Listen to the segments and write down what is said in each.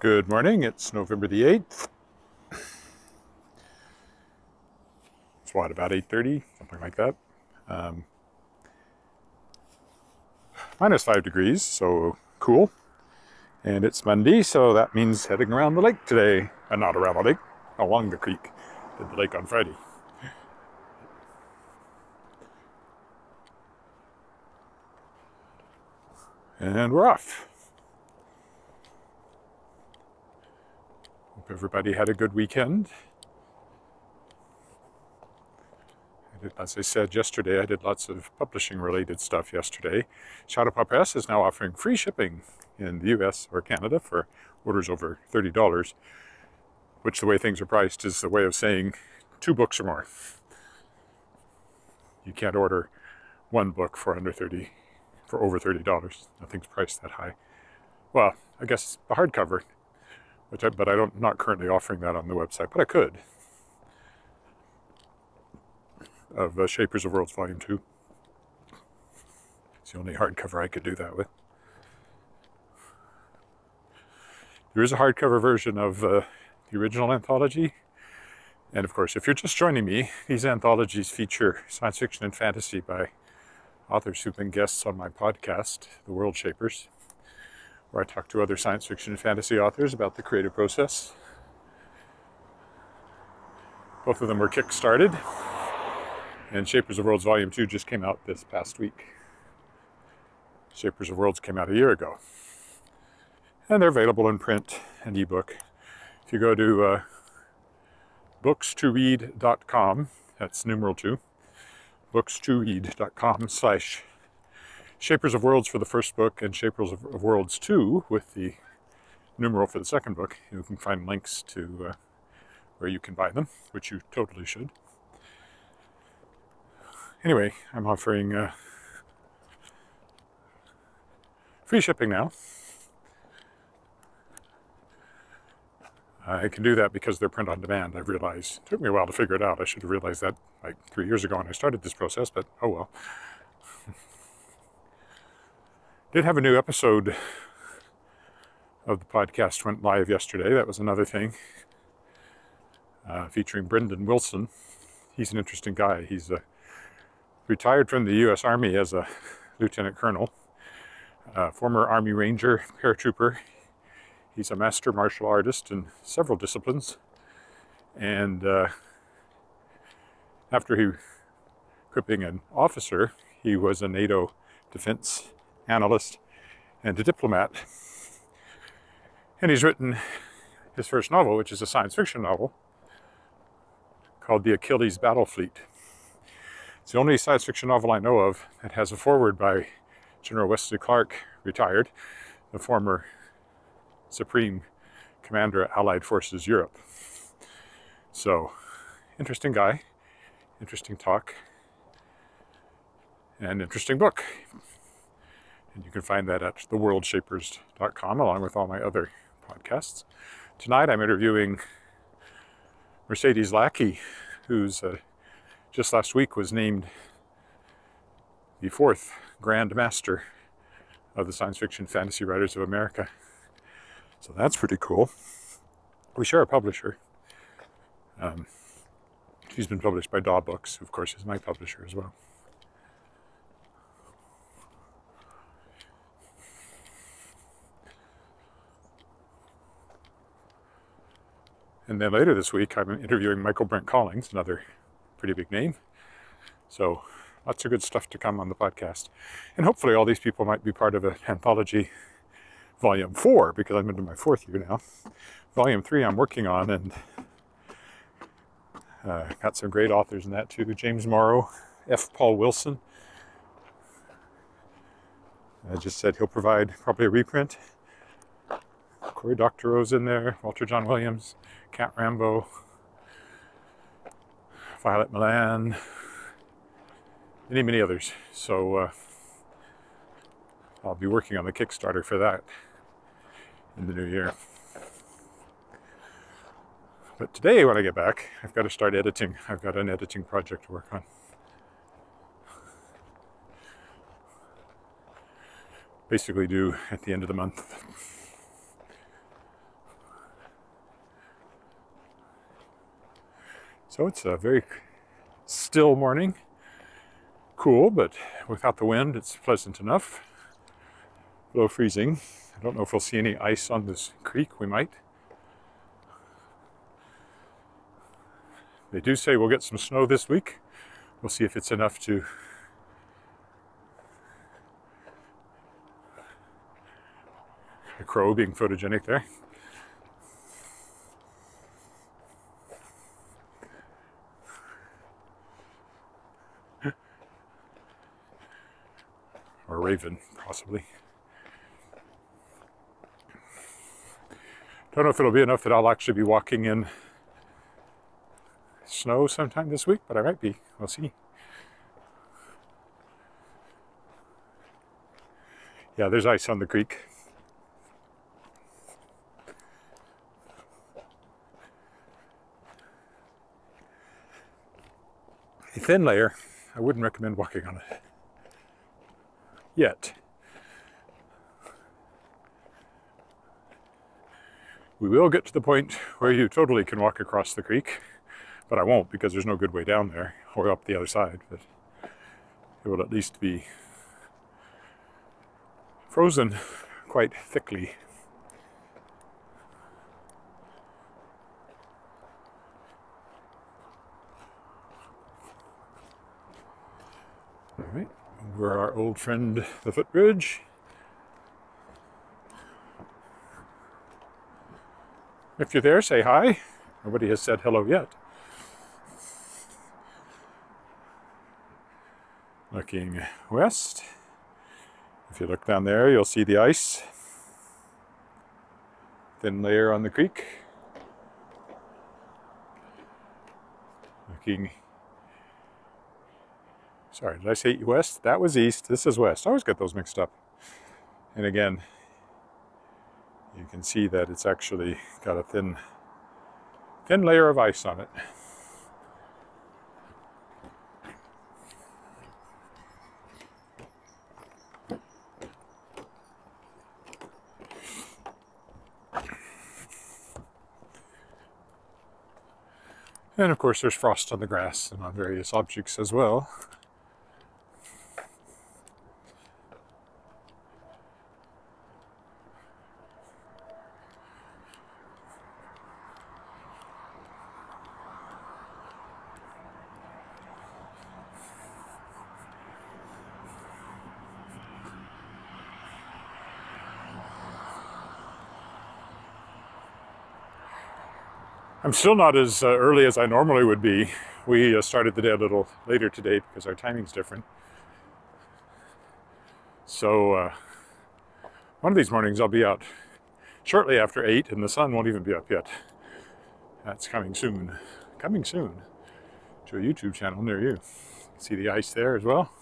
Good morning, it's November the 8th. It's what, about 8:30, something like that. Minus 5 degrees, so cool. And it's Monday, so that means heading around the lake today. Not around the lake, along the creek. Did the lake on Friday. And we're off. Hope everybody had a good weekend. As I said yesterday, I did lots of publishing related stuff yesterday. Shadowpaw Press is now offering free shipping in the US or Canada for orders over $30, which, the way things are priced, is a way of saying 2 books or more. You can't order 1 book for over $30. Nothing's priced that high. Well, I guess the hardcover, but I'm not currently offering that on the website, but I could. Of Shapers of Worlds Volume 2. It's the only hardcover I could do that with. There is a hardcover version of the original anthology. And of course, if you're just joining me, these anthologies feature science fiction and fantasy by authors who've been guests on my podcast, The World Shapers, where I talk to other science fiction and fantasy authors about the creative process. Both of them were kick-started. And Shapers of Worlds Volume 2 just came out this past week. Shapers of Worlds came out a year ago. And they're available in print and ebook. If you go to books2read.com, that's numeral 2, books2read.com/Shapers of Worlds for the first book and Shapers of Worlds 2 with the numeral for the second book, you can find links to where you can buy them, which you totally should. Anyway, I'm offering free shipping now. I can do that because they're print on demand, I've realized. It took me a while to figure it out. I should have realized that like 3 years ago when I started this process, but oh well. Did have a new episode of the podcast went live yesterday. That was another thing. Featuring Brendan Wilson. He's an interesting guy. He's retired from the U.S. Army as a lieutenant colonel, former Army Ranger, paratrooper. He's a master martial artist in several disciplines. And after he quit being an officer, he was a NATO defense analyst and a diplomat. And he's written his first novel, which is a science fiction novel, called The Achilles Battle Fleet. It's the only science fiction novel I know of that has a foreword by General Wesley Clark, retired, the former Supreme Commander of Allied Forces Europe. So, interesting guy, interesting talk, and interesting book. And you can find that at theworldshapers.com along with all my other podcasts. Tonight I'm interviewing Mercedes Lackey, who's just last week was named the 4th Grand Master of the Science Fiction Fantasy Writers of America. So that's pretty cool. We share a publisher. She's been published by Daw Books, who of course is my publisher as well. And then later this week, I'm interviewing Michael Brent Collins, another pretty big name. So lots of good stuff to come on the podcast. And hopefully all these people might be part of an anthology volume 4, because I'm into my 4th year now. Volume 3 I'm working on, and got some great authors in that too. James Morrow, F. Paul Wilson. I just said he'll provide probably a reprint. Cory Doctorow's in there, Walter John Williams, Cat Rambo, Violet Milan, many others. So I'll be working on the Kickstarter for that in the new year. But today, when I get back, I've got to start editing. I've got an editing project to work on. Basically due at the end of the month. So it's a very still morning. Cool, but without the wind, it's pleasant enough. Below freezing. I don't know if we'll see any ice on this creek. We might. They do say we'll get some snow this week. We'll see if it's enough to a crow being photogenic there. Or a raven, possibly. Don't know if it'll be enough that I'll actually be walking in snow sometime this week, but I might be. We'll see. Yeah, there's ice on the creek. A thin layer, I wouldn't recommend walking on it. Yet. We will get to the point where you totally can walk across the creek, but I won't because there's no good way down there or up the other side. But it will at least be frozen quite thickly. All right, we're our old friend, the footbridge. If you're there, say hi. Nobody has said hello yet. Looking west. If you look down there, you'll see the ice. Thin layer on the creek. Looking... Sorry, did I say west? That was east. This is west. I always get those mixed up. And again, you can see that it's actually got a thin layer of ice on it. And of course there's frost on the grass and on various objects as well. I'm still not as early as I normally would be. We started the day a little later today because our timing's different. So one of these mornings I'll be out shortly after 8 and the sun won't even be up yet. That's coming soon. Coming soon to a YouTube channel near you. See the ice there as well?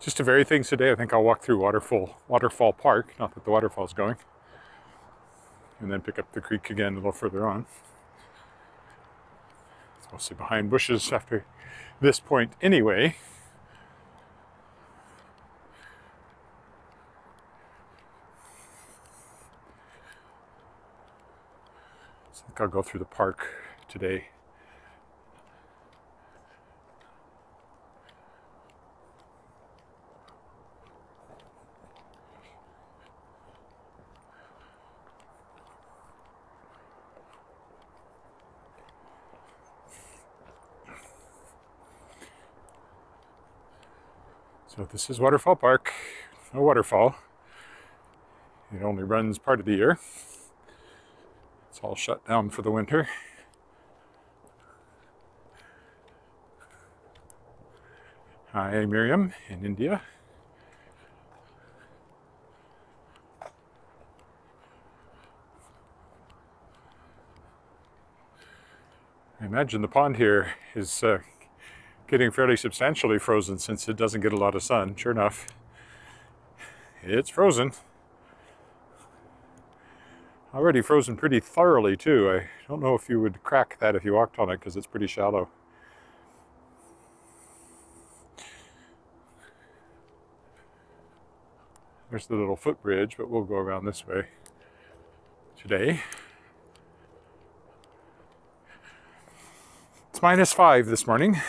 Just to vary things today, I think I'll walk through Waterfall Park, not that the waterfall's going, and then pick up the creek again a little further on. It's mostly behind bushes after this point anyway. So I think I'll go through the park today. So this is Waterfall Park, no waterfall. It only runs part of the year. It's all shut down for the winter. Hi, Miriam in India. imagine the pond here is getting fairly substantially frozen since it doesn't get a lot of sun. Sure enough, it's frozen. Already frozen pretty thoroughly too. I don't know if you would crack that if you walked on it because it's pretty shallow. There's the little footbridge, but we'll go around this way today. It's -5 this morning.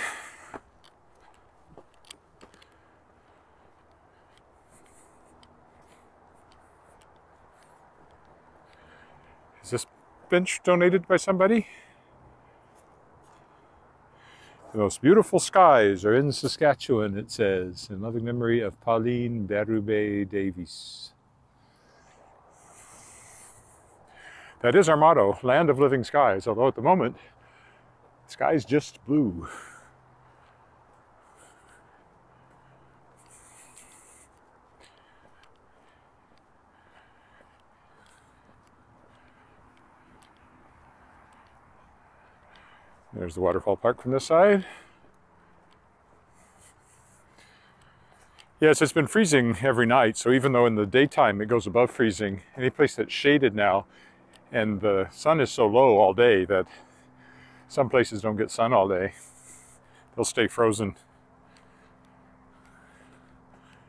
Is this bench donated by somebody? The most beautiful skies are in Saskatchewan, it says, in loving memory of Pauline Berube Davies. That is our motto, land of living skies, although at the moment, the sky's just blue. There's the waterfall park from this side. Yes, it's been freezing every night, so even though in the daytime it goes above freezing, any place that's shaded now, and the sun is so low all day that some places don't get sun all day. They'll stay frozen.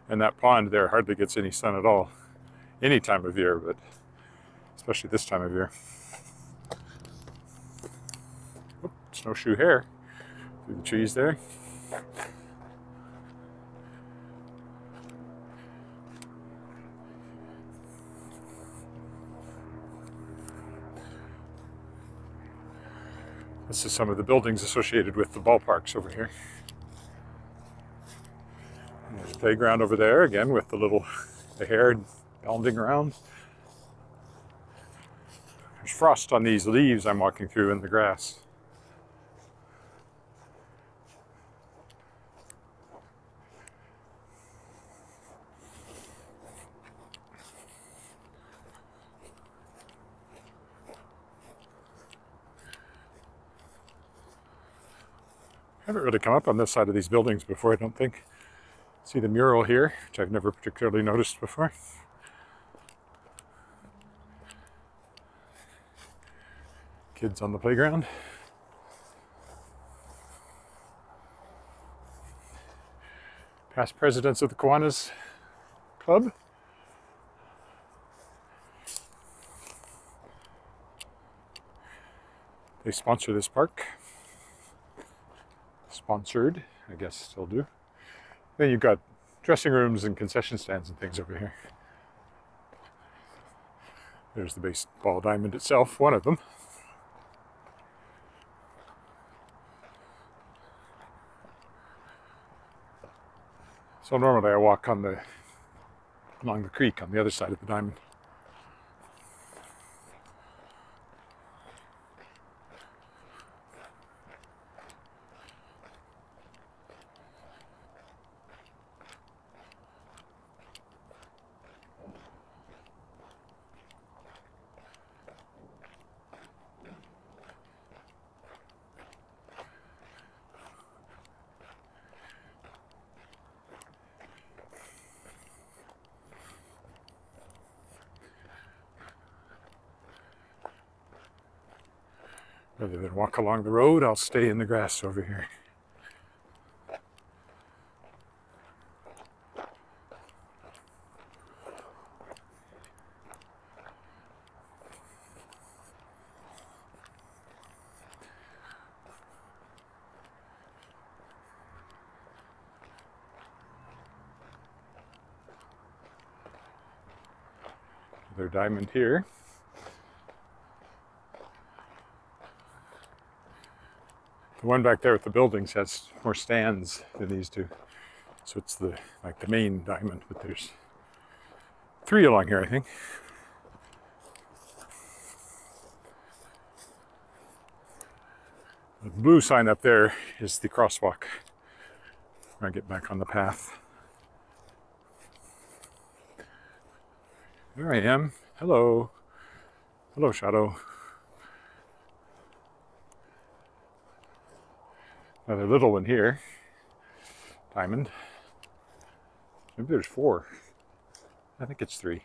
And that pond there hardly gets any sun at all, any time of year, but especially this time of year. Oop, snowshoe hare through the trees there. This is some of the buildings associated with the ballparks over here. And there's a playground over there, again, with the hare bounding around. There's frost on these leaves I'm walking through in the grass. I haven't really come up on this side of these buildings before, I don't think. See the mural here, which I've never particularly noticed before. Kids on the playground. Past presidents of the Kiwanis Club. They sponsor this park. Sponsored, I guess still do. Then you've got dressing rooms and concession stands and things over here. There's the baseball diamond itself, one of them. So normally I walk along the creek on the other side of the diamond. Rather than walk along the road, I'll stay in the grass over here. Another diamond here. The one back there with the buildings has more stands than these two. So it's like the main diamond, but there's 3 along here, I think. The blue sign up there is the crosswalk when I get back on the path. There I am. Hello. Hello, Shadow. Another little one here. Diamond. Maybe there's 4. I think it's 3.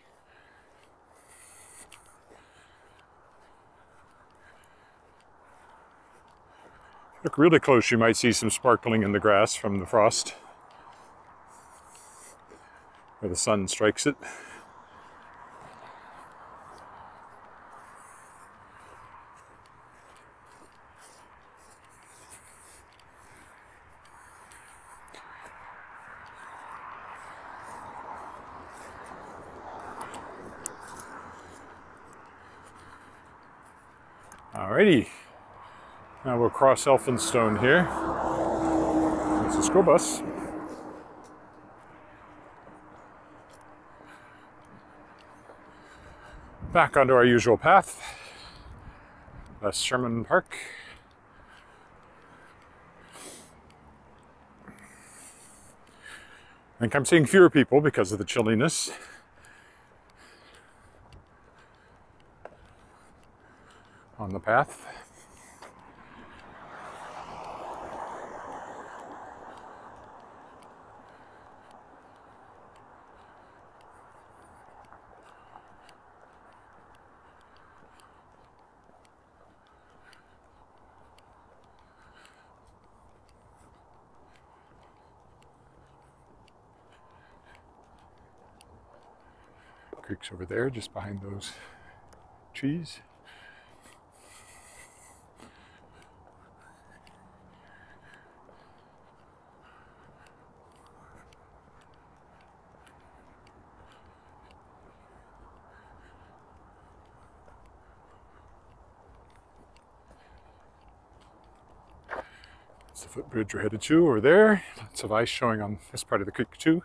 Look really close, you might see some sparkling in the grass from the frost, where the sun strikes it. Alrighty, now we'll cross Elphinstone here. It's a school bus. Back onto our usual path, West Sherman Park. I think I'm seeing fewer people because of the chilliness. On the path. Creek's over there, just behind those trees. That's the footbridge we're headed to over there. Lots of ice showing on this part of the creek too.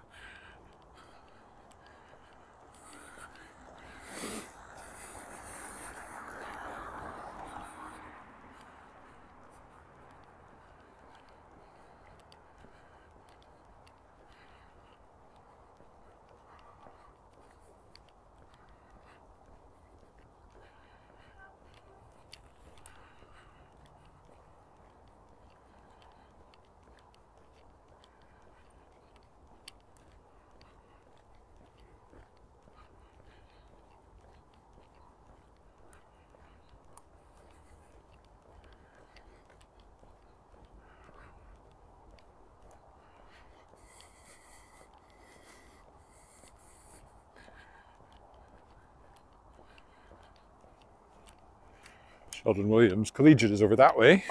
Sheldon Williams Collegiate is over that way.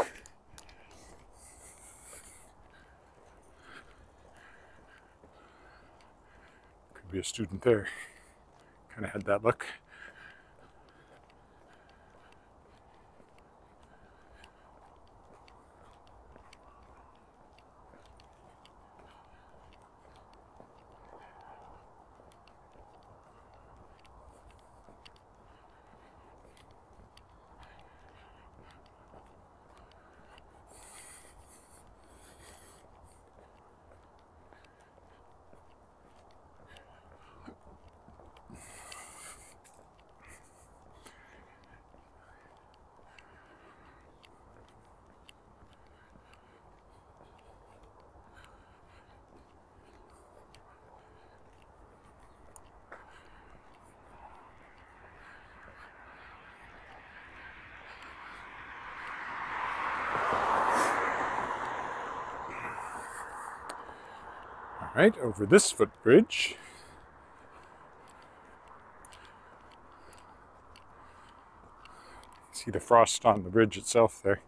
Could be a student there. Kind of had that look. All right, over this footbridge. See the frost on the bridge itself there.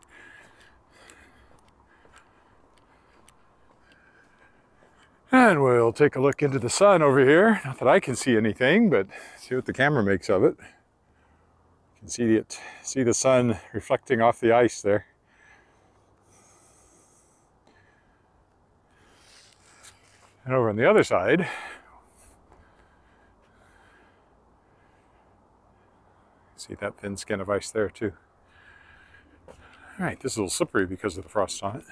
And we'll take a look into the sun over here. Not that I can see anything, but see what the camera makes of it. You can see the sun reflecting off the ice there. And over on the other side, see that thin skin of ice there too. All right, this is a little slippery because of the frost on it.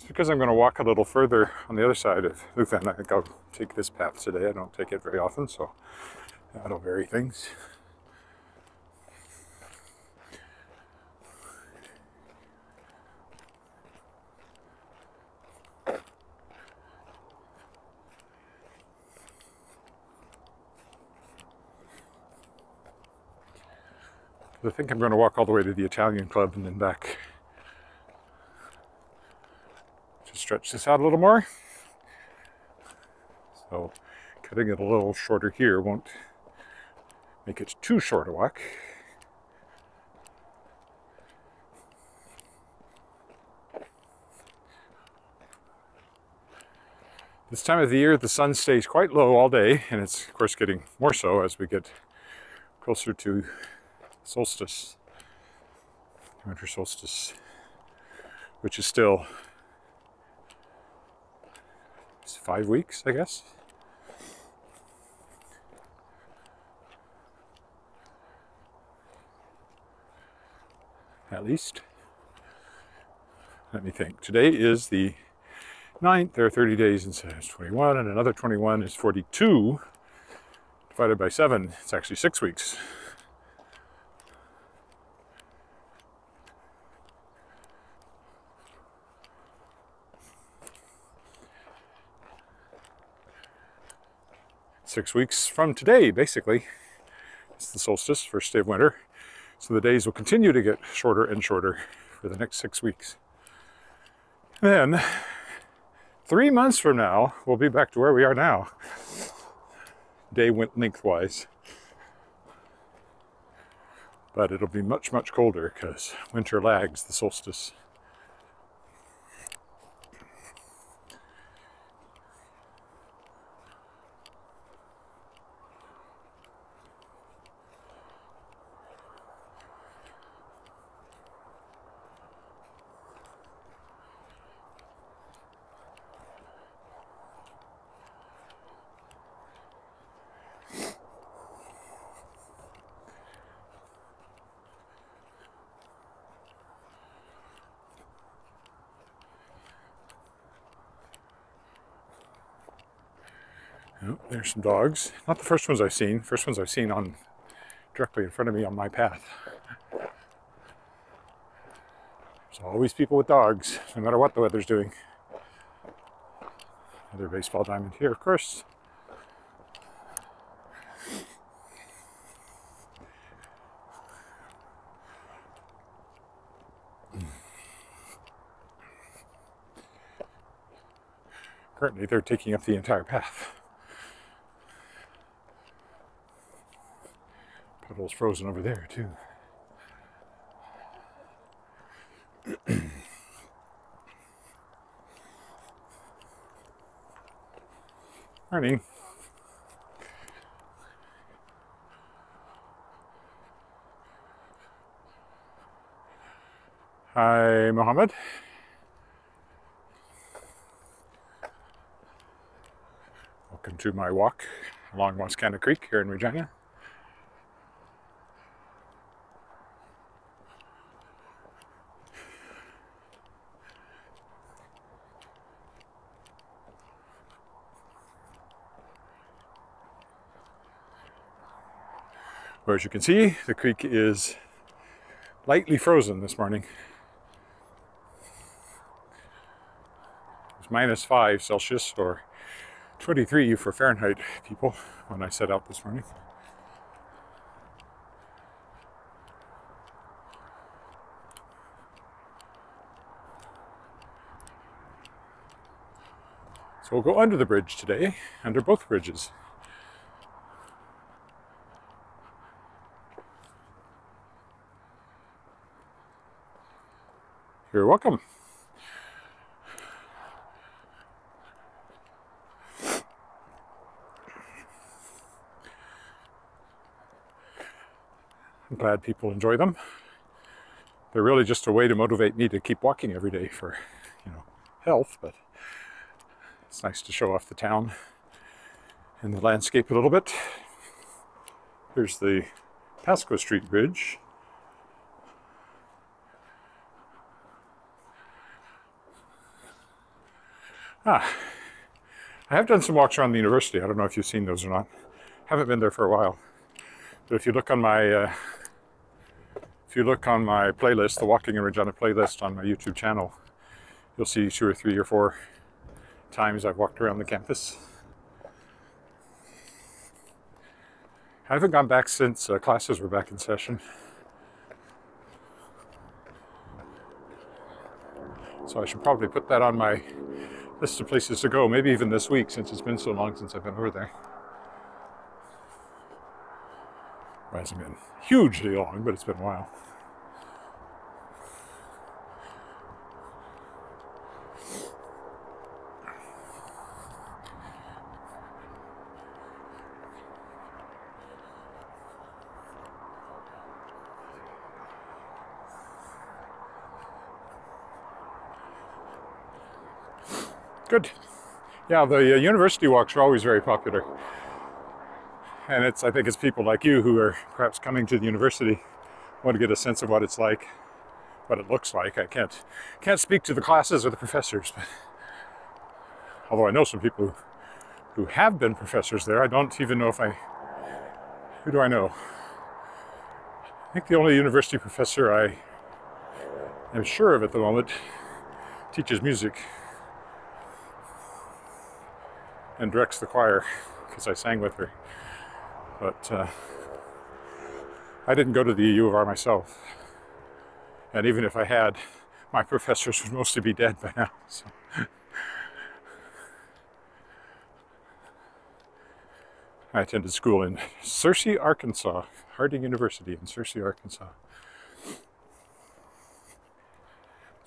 because I'm going to walk a little further on the other side of Louvain. I think I'll take this path today. I don't take it very often, so that'll vary things. I think I'm going to walk all the way to the Italian club and then back. Just stretch this out a little more. So cutting it a little shorter here won't make it too short a walk. This time of the year, the sun stays quite low all day, and it's of course getting more so as we get closer to solstice, winter solstice, which is still 5 weeks, I guess. At least. Let me think. Today is the 9th. There are 30 days, and so it's 21, and another 21 is 42. Divided by 7, it's actually 6 weeks. Six weeks from today, basically. It's the solstice, first day of winter. So the days will continue to get shorter and shorter for the next 6 weeks. Then, 3 months from now, we'll be back to where we are now. Day went lengthwise. But it'll be much, much colder because winter lags the solstice. Oh, there's some dogs. Not the first ones I've seen. First ones I've seen on directly in front of me on my path. There's always people with dogs, no matter what the weather's doing. Another baseball diamond here, of course. Currently, they're taking up the entire path. Puddle's frozen over there, too. Morning. Hi, Mohammed. Welcome to my walk along Wascana Creek here in Regina. Where, as you can see, the creek is lightly frozen this morning. It was -5 Celsius or 23 for Fahrenheit, people, when I set out this morning. So we'll go under the bridge today, under both bridges. You're welcome. I'm glad people enjoy them. They're really just a way to motivate me to keep walking every day for, health, but it's nice to show off the town and the landscape a little bit. Here's the Pasco Street Bridge. I have done some walks around the university. I don't know if you've seen those or not. Haven't been there for a while. But if you look on my playlist, the Walking in Regina playlist on my YouTube channel, you'll see 2 or 3 or 4 times I've walked around the campus. I haven't gone back since classes were back in session. So I should probably put that on my list of places to go, maybe even this week, since it's been so long since I've been over there. It hasn't been hugely long, but it's been a while. Good. Yeah, the university walks are always very popular. And I think it's people like you who are perhaps coming to the university, want to get a sense of what it's like, what it looks like. I can't speak to the classes or the professors, but although I know some people who have been professors there, I don't even know who do I know? I think the only university professor I am sure of at the moment teaches music and directs the choir, because I sang with her. But I didn't go to the U of R myself. And even if I had, my professors would mostly be dead by now. So. I attended school in Searcy, Arkansas, Harding University in Searcy, Arkansas. That's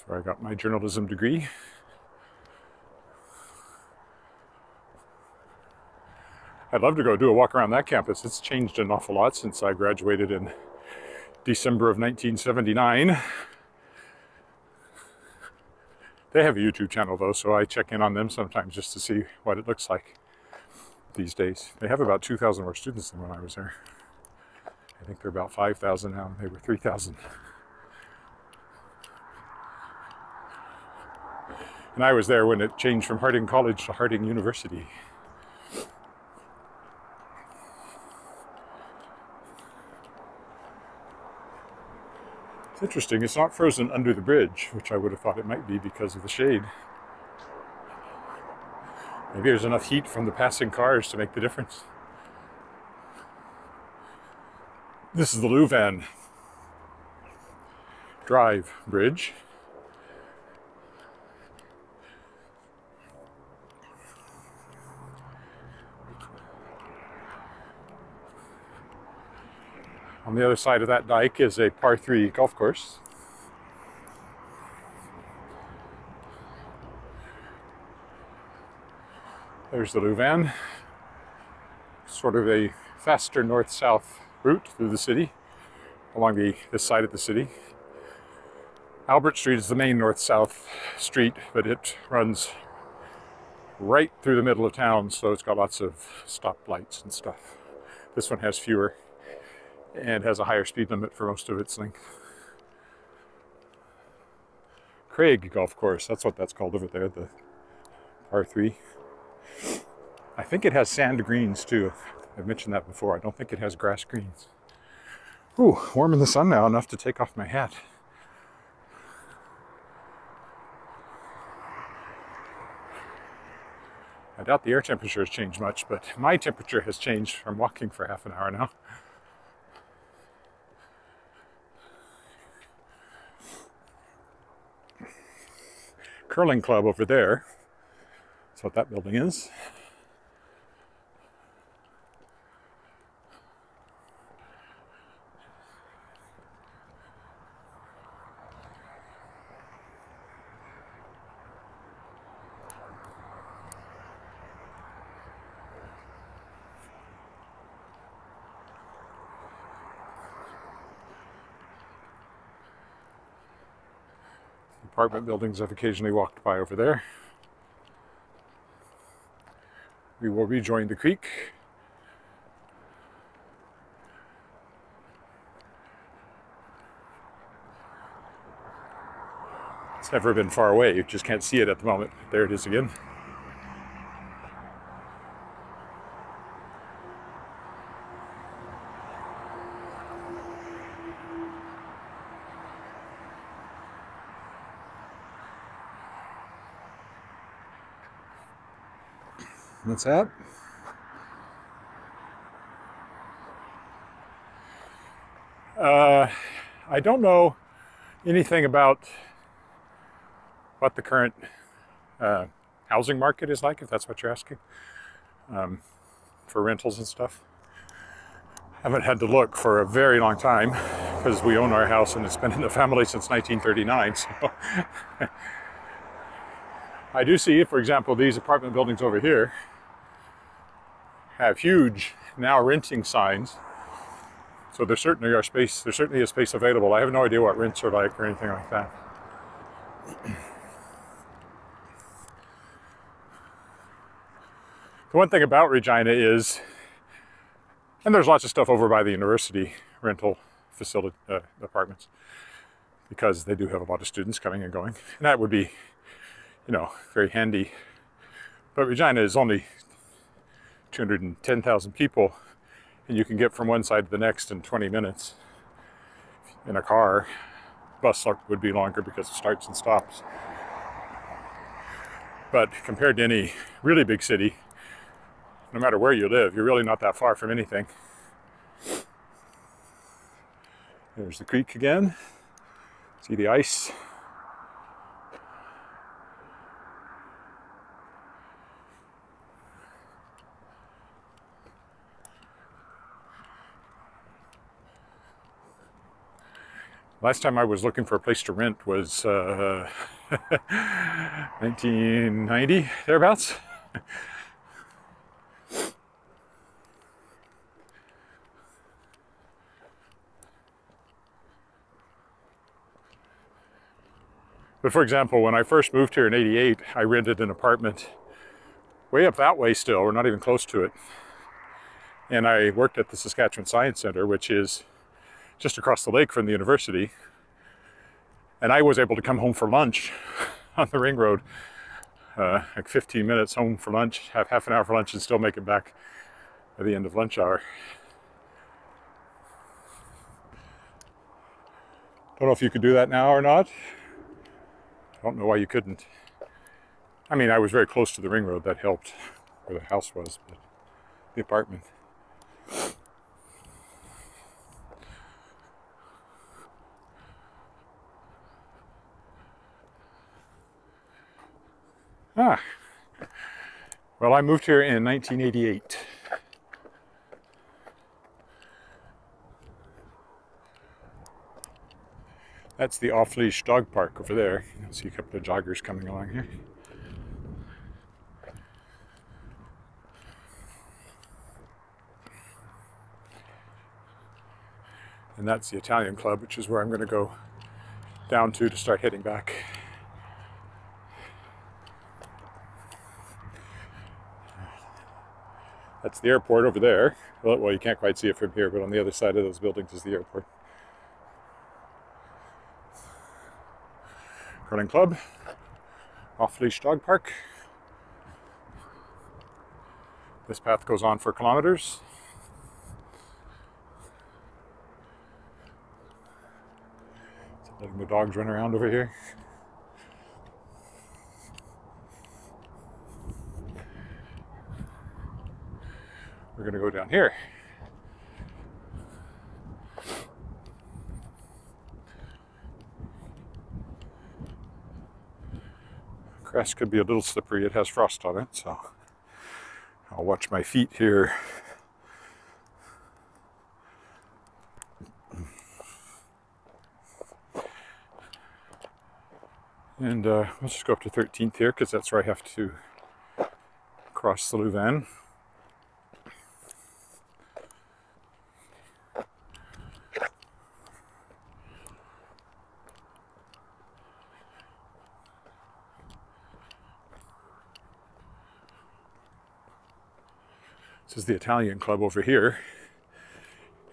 where I got my journalism degree. I'd love to go do a walk around that campus. It's changed an awful lot since I graduated in December of 1979. They have a YouTube channel though, so I check in on them sometimes just to see what it looks like these days. They have about 2,000 more students than when I was there. I think they're about 5,000 now. They were 3,000. And I was there when it changed from Harding College to Harding University. It's interesting, it's not frozen under the bridge, which I would have thought it might be because of the shade. Maybe there's enough heat from the passing cars to make the difference. This is the Louvain Drive Bridge. On the other side of that dike is a par 3 golf course. There's the Louvain, sort of a faster north-south route through the city, along this side of the city. Albert Street is the main north-south street, but it runs right through the middle of town, so it's got lots of stoplights and stuff. This one has fewer and has a higher speed limit for most of its length. Craig Golf Course, that's what that's called over there, the par 3. I think it has sand greens too. I've mentioned that before. I don't think it has grass greens. Ooh, warm in the sun now, enough to take off my hat. I doubt the air temperature has changed much, but my temperature has changed from walking for half an hour now. Curling club over there. That's what that building is. Apartment buildings I've occasionally walked by over there. We will rejoin the creek. It's never been far away, you just can't see it at the moment. There it is again. What's that? I don't know anything about what the current housing market is like, if that's what you're asking, for rentals and stuff. I haven't had to look for a very long time because we own our house and it's been in the family since 1939. So I do see, for example, these apartment buildings over here have huge now renting signs. So there certainly are space. There's certainly a space available. I have no idea what rents are like or anything like that. The one thing about Regina is, and there's lots of stuff over by the university rental facility apartments, because they do have a lot of students coming and going, and that would be, you know, very handy. But Regina is only 210,000 people, and you can get from one side to the next in 20 minutes in a car. Bus would be longer because it starts and stops. But compared to any really big city, no matter where you live, you're really not that far from anything. There's the creek again. See the ice. Last time I was looking for a place to rent was 1990, thereabouts. But for example, when I first moved here in '88, I rented an apartment way up that way still. We're not even close to it. And I worked at the Saskatchewan Science Center, which is just across the lake from the university. And I was able to come home for lunch on the ring road, like 15 minutes home for lunch, have half an hour for lunch, and still make it back at the end of lunch hour. Don't know if you could do that now or not. I don't know why you couldn't. I mean, I was very close to the ring road. That helped where the house was, but the apartment. Well, I moved here in 1988. That's the off-leash dog park over there. You can see a couple of joggers coming along here. And that's the Italian club, which is where I'm going to go down to start heading back. That's the airport over there. Well, you can't quite see it from here, but on the other side of those buildings is the airport. Curling club, off-leash dog park. This path goes on for kilometers. So letting the dogs run around over here. We're going to go down here. Grass could be a little slippery. It has frost on it, so I'll watch my feet here. And let's just go up to 13th here, because that's where I have to cross the Louvain. This is the Italian club over here.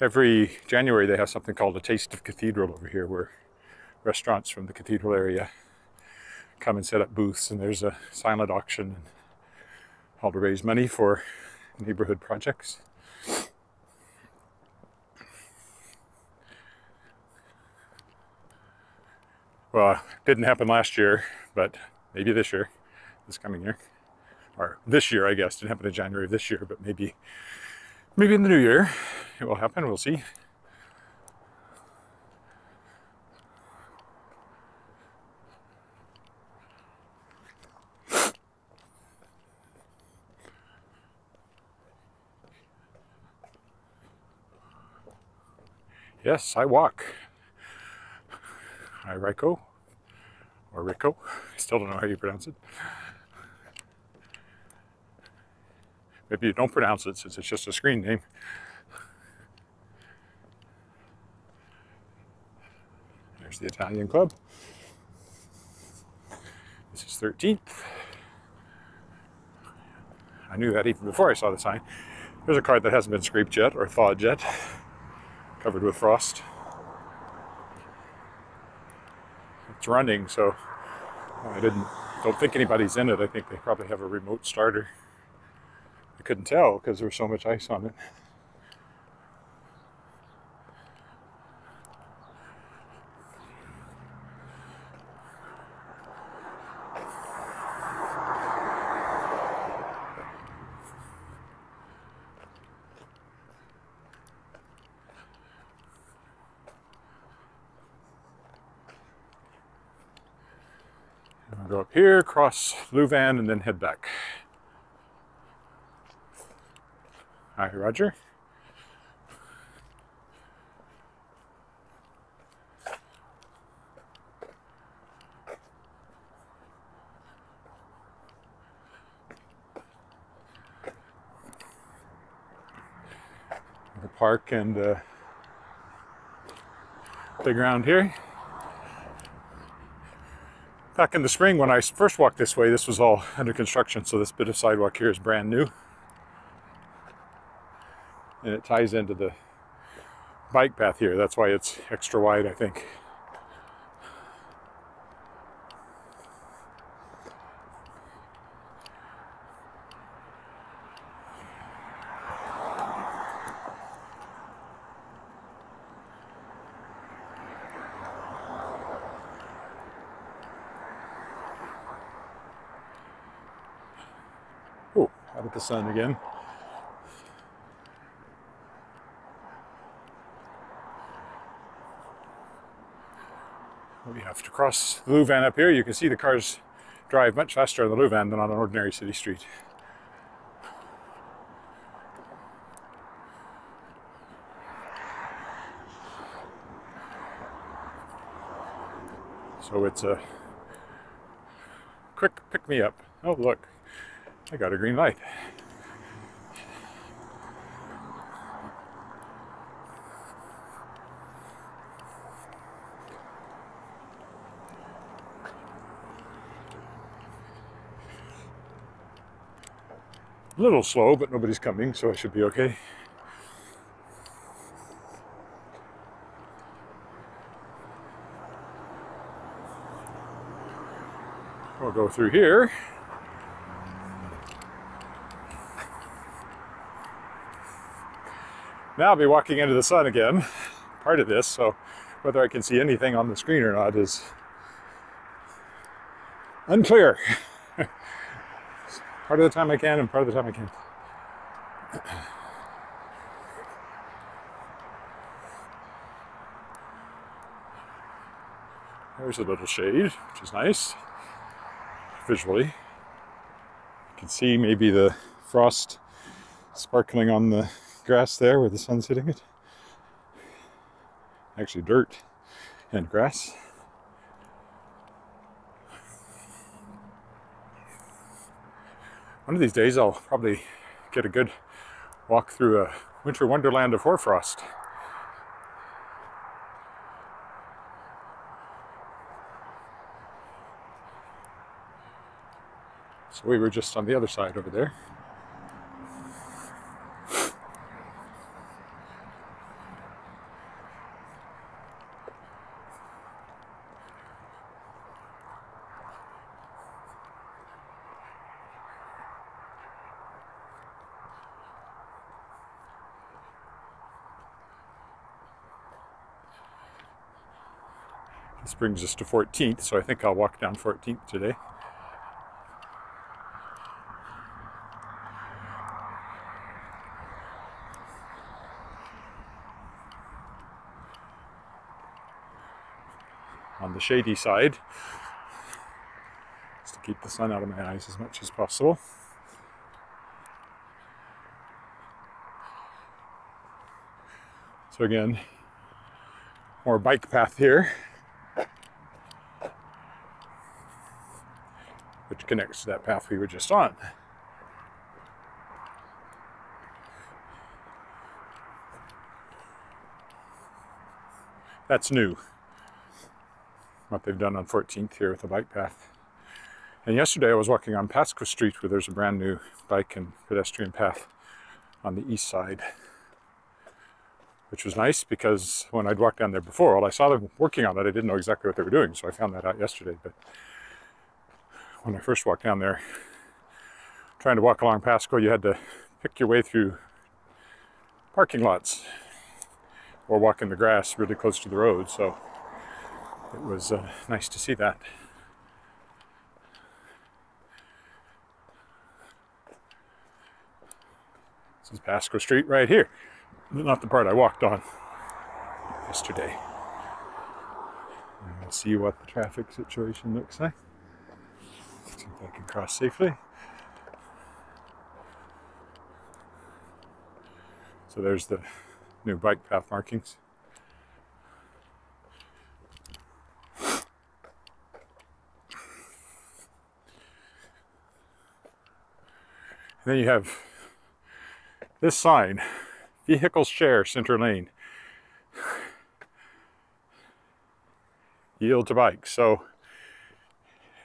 Every January they have something called a Taste of Cathedral over here, where restaurants from the cathedral area come and set up booths, and there's a silent auction, and all to raise money for neighborhood projects. Well, it didn't happen last year, but maybe this year, this coming year. or this year, I guess. Didn't happen in January of this year, but maybe in the new year it will happen. We'll see. Yes, I walk. I Rico, or Rico. I still don't know how you pronounce it. Maybe you don't pronounce it since it's just a screen name. There's the Italian Club. This is 13th. I knew that even before I saw the sign. There's a car that hasn't been scraped yet or thawed yet, covered with frost. It's running, so I don't think anybody's in it. I think they probably have a remote starter. I couldn't tell because there was so much ice on it. I'll go up here, cross Louvain, and then head back. Hi, Roger. The park and playground here. Back in the spring when I first walked this way, this was all under construction, so this bit of sidewalk here is brand new. And it ties into the bike path here. That's why it's extra wide, I think. Oh, out of the sun again. We have to cross the Louvain up here. You can see the cars drive much faster on the Louvain than on an ordinary city street. So it's a quick pick-me-up. Oh, look, I got a green light. A little slow, but nobody's coming, so I should be okay. We'll go through here. Now I'll be walking into the sun again, part of this, so whether I can see anything on the screen or not is unclear. Part of the time I can and part of the time I can't. There's a little shade, which is nice, visually. You can see maybe the frost sparkling on the grass there where the sun's hitting it. Actually dirt and grass. One of these days I'll probably get a good walk through a winter wonderland of hoarfrost. So we were just on the other side over there. This brings us to 14th, so I think I'll walk down 14th today. on the shady side, just to keep the sun out of my eyes as much as possible. So again, more bike path here, which connects to that path we were just on. That's new, what they've done on 14th here with the bike path. And yesterday I was walking on Pasco Street, where there's a brand new bike and pedestrian path on the east side, which was nice because when I'd walked down there before, well, I saw them working on it. I didn't know exactly what they were doing, so I found that out yesterday. But when I first walked down there, trying to walk along Pasco, you had to pick your way through parking lots or walk in the grass really close to the road. So it was nice to see that. This is Pasco Street right here. Not the part I walked on yesterday. And we'll see what the traffic situation looks like. See if I can cross safely. So there's the new bike path markings. And then you have this sign, vehicles share center lane. Yield to bikes. So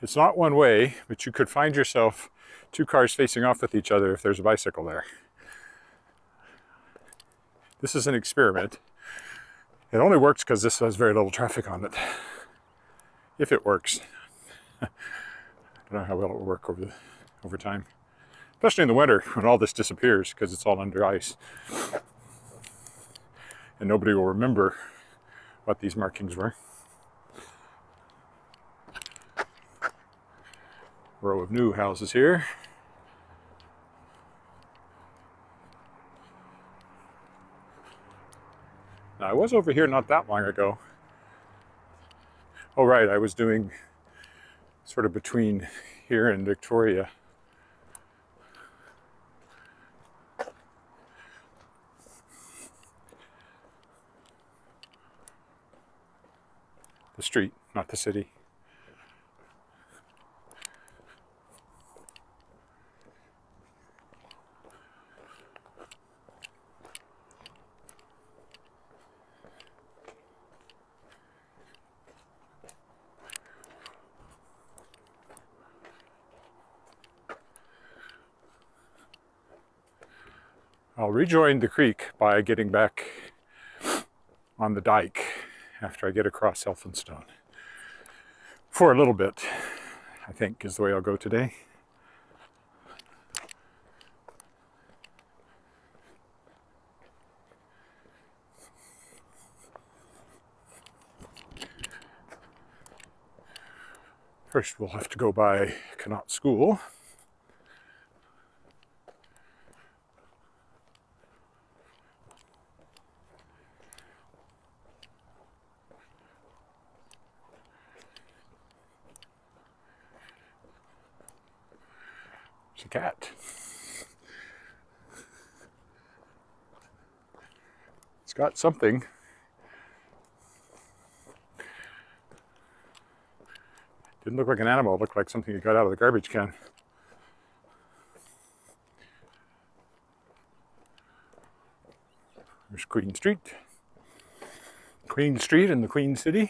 it's not one way, but you could find yourself two cars facing off with each other if there's a bicycle there. This is an experiment. It only works because this has very little traffic on it. If it works. I don't know how well it will work over time. Especially in the winter when all this disappears because it's all under ice. And nobody will remember what these markings were. Row of new houses here. Now, I was over here not that long ago. Oh right, I was doing sort of between here and Victoria. The street, not the city. I'll rejoin the creek by getting back on the dike after I get across Elphinstone. For a little bit, I think, is the way I'll go today. First, we'll have to go by Connaught School. It's a cat. It's got something. Didn't look like an animal, it looked like something you got out of the garbage can. There's Queen Street. Queen Street in the Queen City.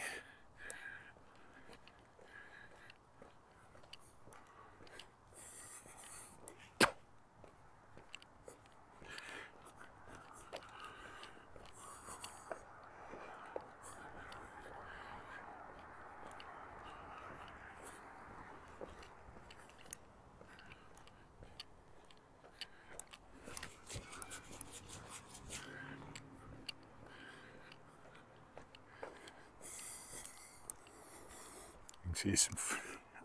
See some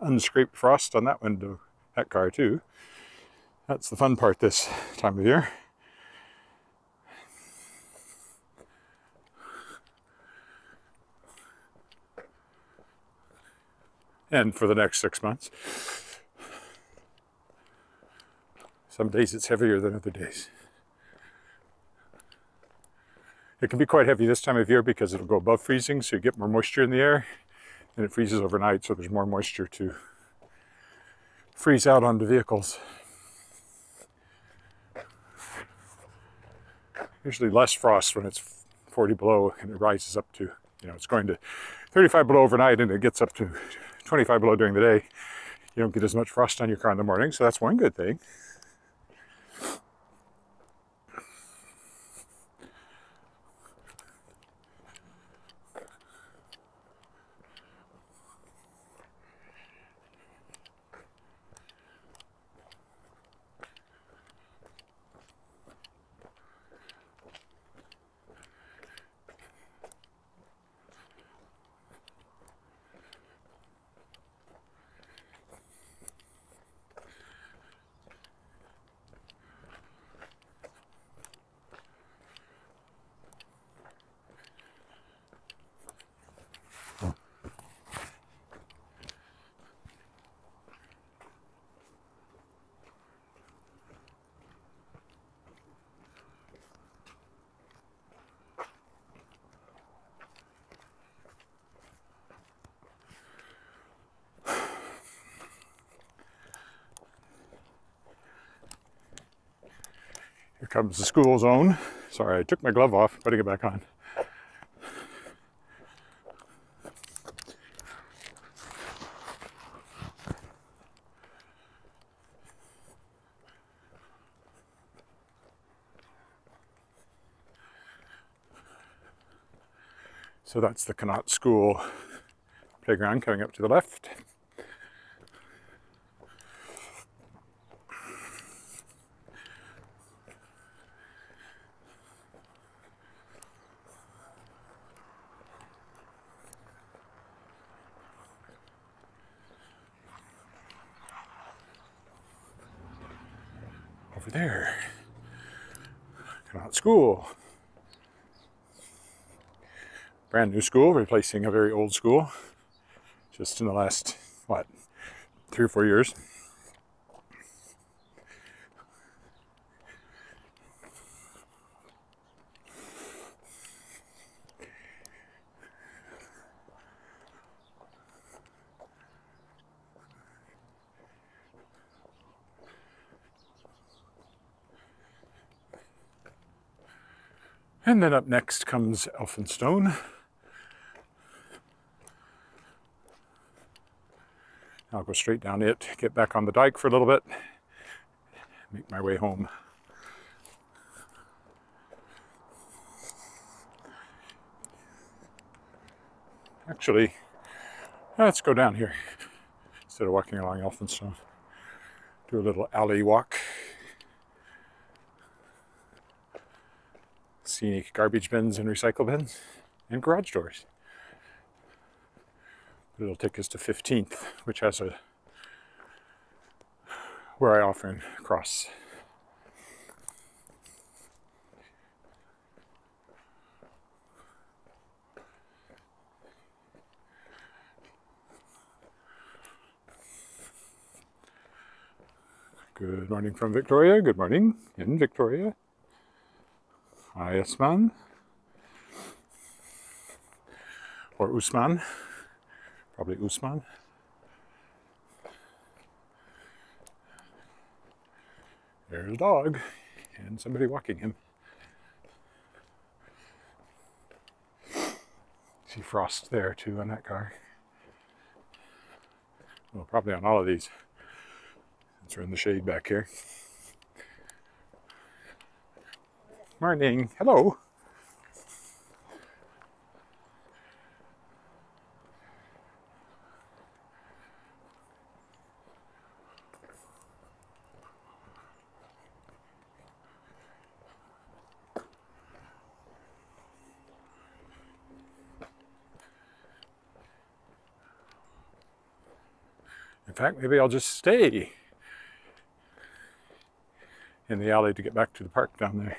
unscraped frost on that window, that car too. That's the fun part this time of year. and for the next 6 months. Some days it's heavier than other days. It can be quite heavy this time of year because it'll go above freezing, so you get more moisture in the air, and it freezes overnight, so there's more moisture to freeze out onto vehicles. Usually less frost when it's 40 below and it rises up to, it's going to 35 below overnight and it gets up to 25 below during the day. You don't get as much frost on your car in the morning, so that's one good thing. Here comes the school zone. Sorry, I took my glove off, putting it back on. So that's the Connaught School playground coming up to the left. Over there, Connaught School. Brand new school, replacing a very old school, just in the last, 3 or 4 years. And then up next comes Elphinstone. I'll go straight down it, get back on the dike for a little bit, make my way home. Actually, let's go down here instead of walking along Elphinstone. Do a little alley walk. Scenic garbage bins and recycle bins and garage doors. It'll take us to 15th, which has where I often cross. Good morning from Victoria. Good morning in Victoria. Hi, Usman. Or Usman. Probably Usman. There's a dog and somebody walking him. See frost there too on that car. Well, probably on all of these. Since we're in the shade back here. Morning. Hello. In fact, maybe I'll just stay in the alley to get back to the park down there.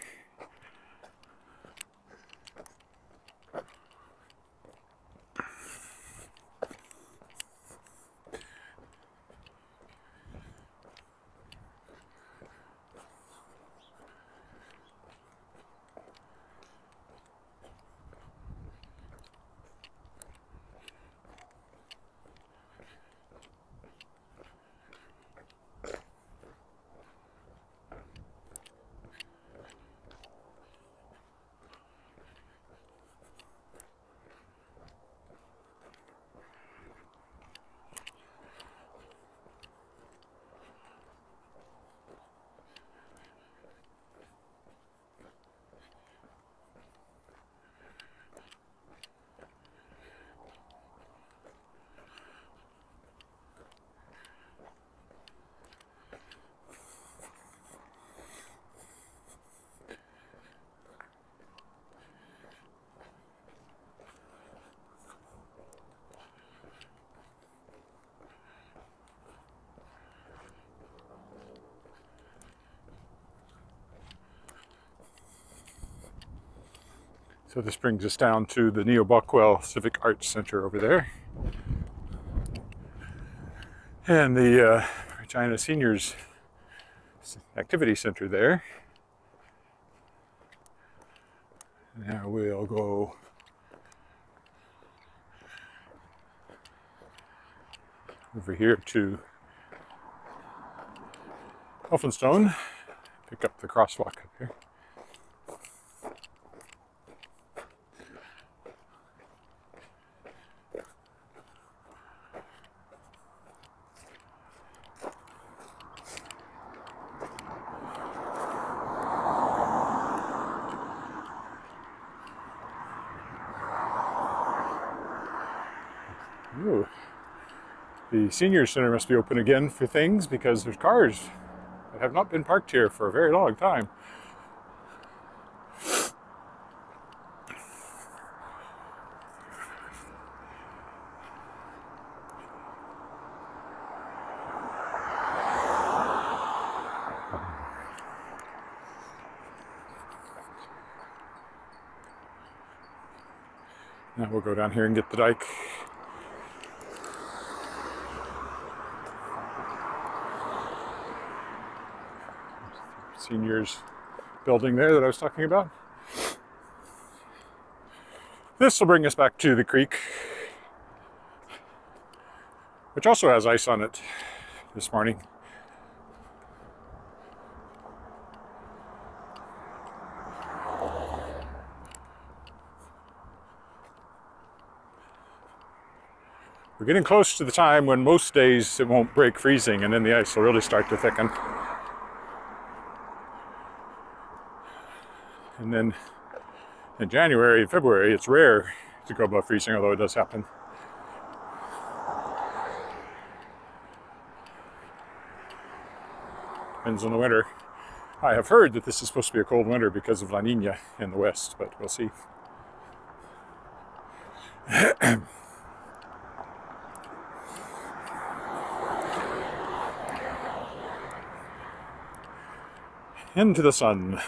So this brings us down to the Neo-Buckwell Civic Arts Center over there. And the Regina Seniors Activity Center there. Now we'll go over here to Elphinstone, pick up the crosswalk up here. Ooh. The senior center must be open again for things because there's cars that have not been parked here for a very long time. Now we'll go down here and get the dike. Seniors building there that I was talking about. This will bring us back to the creek, which also has ice on it this morning. We're getting close to the time when most days it won't break freezing and then the ice will really start to thicken. And then in January and February, it's rare to go above freezing, although it does happen. Depends on the winter. I have heard that this is supposed to be a cold winter because of La Nina in the west, but we'll see. Into the sun.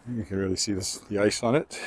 You can really see the ice on it.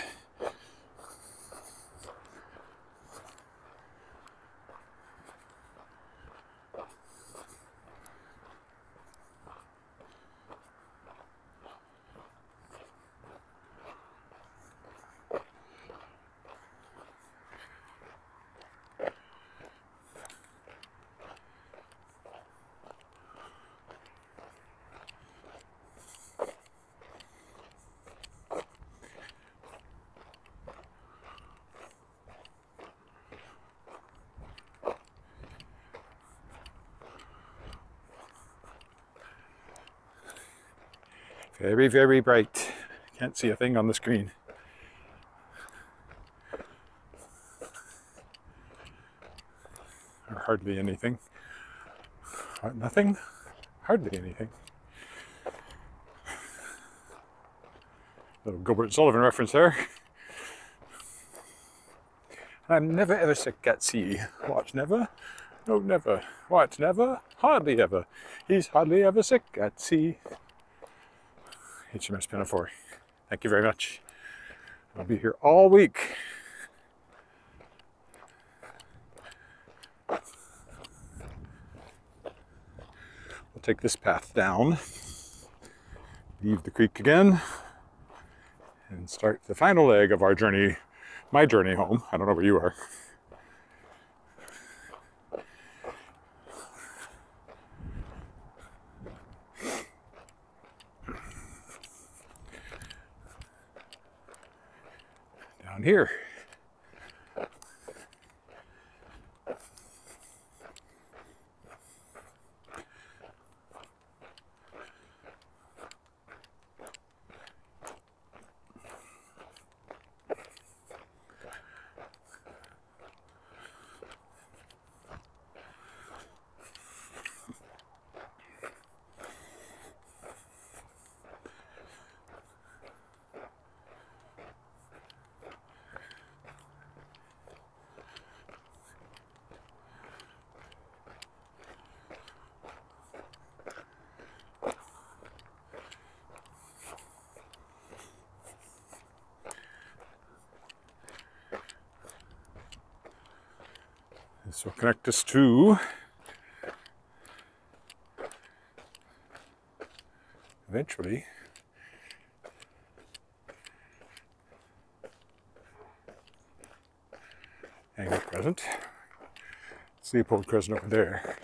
Very, very bright. Can't see a thing on the screen. Or hardly anything. Nothing? Hardly anything. Little Gilbert Sullivan reference there. I'm never ever sick at sea. What, never? No, never. What, never? Hardly ever. He's hardly ever sick at sea. HMS Pinafore. Thank you very much. I'll be here all week. We'll take this path down, leave the creek again, and start the final leg of our journey, my journey home. I don't know where you are. Down here. This will connect us to eventually Angus Crescent. It's Leopold Crescent over there,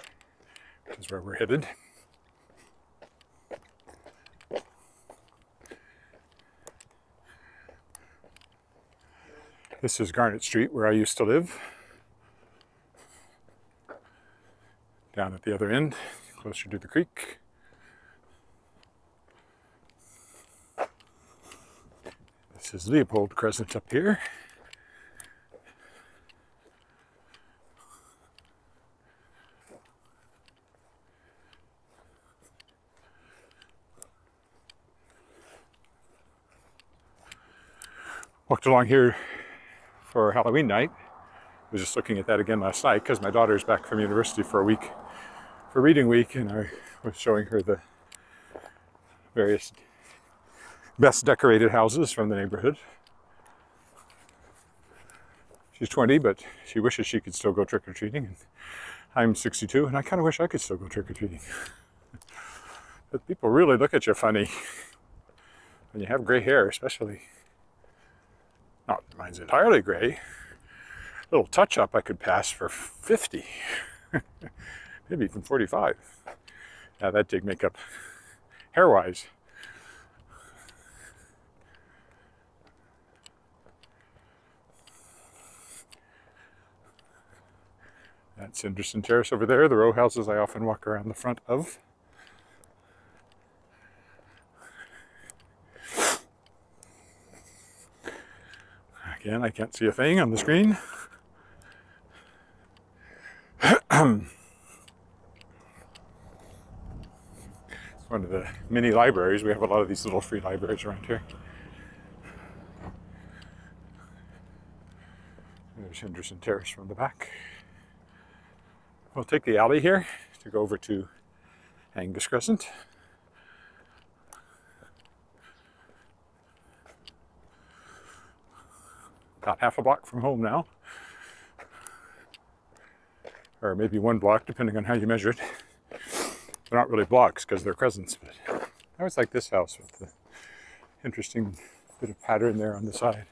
which is where we're headed. This is Garnet Street, where I used to live. Down at the other end, closer to the creek. This is Leopold Crescent up here. Walked along here for Halloween night. I was just looking at that again last night because my daughter's back from university for a week, for reading week, and I was showing her the various best decorated houses from the neighborhood. She's 20, but she wishes she could still go trick-or-treating. And I'm 62, and I kind of wish I could still go trick-or-treating. But people really look at you funny when you have gray hair, especially. Not mine's entirely gray. A little touch-up I could pass for 50. Maybe even 45. Now that'd take makeup hair-wise. That's Henderson Terrace over there, the row houses I often walk around the front of. Again, I can't see a thing on the screen. It's one of the mini libraries. We have a lot of these little free libraries around here. There's Henderson Terrace from the back. We'll take the alley here to go over to Angus Crescent. About half a block from home now. Or maybe 1 block, depending on how you measure it. They're not really blocks because they're crescents, but I always like this house with the interesting bit of pattern there on the side.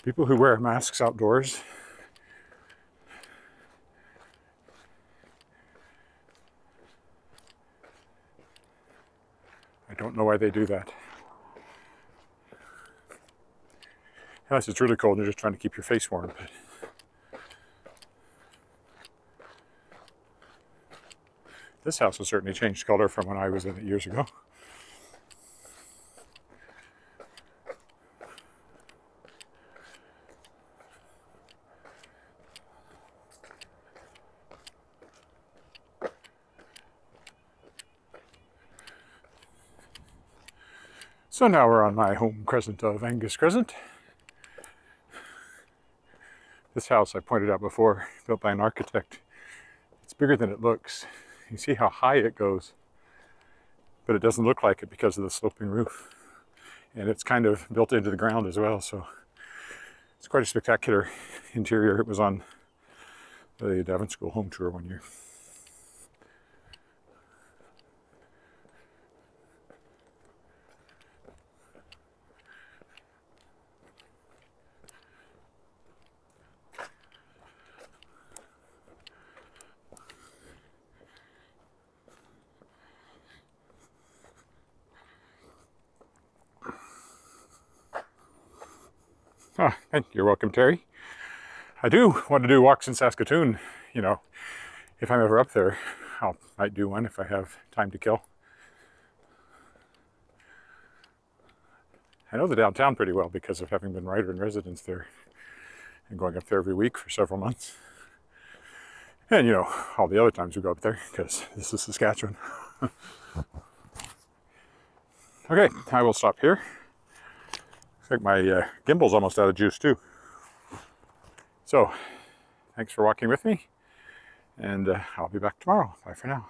People who wear masks outdoors I don't know why they do that. Unless it's really cold and you're just trying to keep your face warm. But this house has certainly changed color from when I was in it years ago. So now we're on my home crescent of Angus Crescent. This house, I pointed out before, built by an architect. It's bigger than it looks. You see how high it goes, but it doesn't look like it because of the sloping roof. And it's kind of built into the ground as well, so it's quite a spectacular interior. It was on the Davin School home tour one year. Ah, you're welcome, Terry. I do want to do walks in Saskatoon. You know, if I'm ever up there, I might do one if I have time to kill. I know the downtown pretty well because of having been writer in residence there and going up there every week for several months. And, you know, all the other times we go up there because this is Saskatchewan. Okay, I will stop here. Looks like my gimbal's almost out of juice too. So, thanks for walking with me, and I'll be back tomorrow. Bye for now.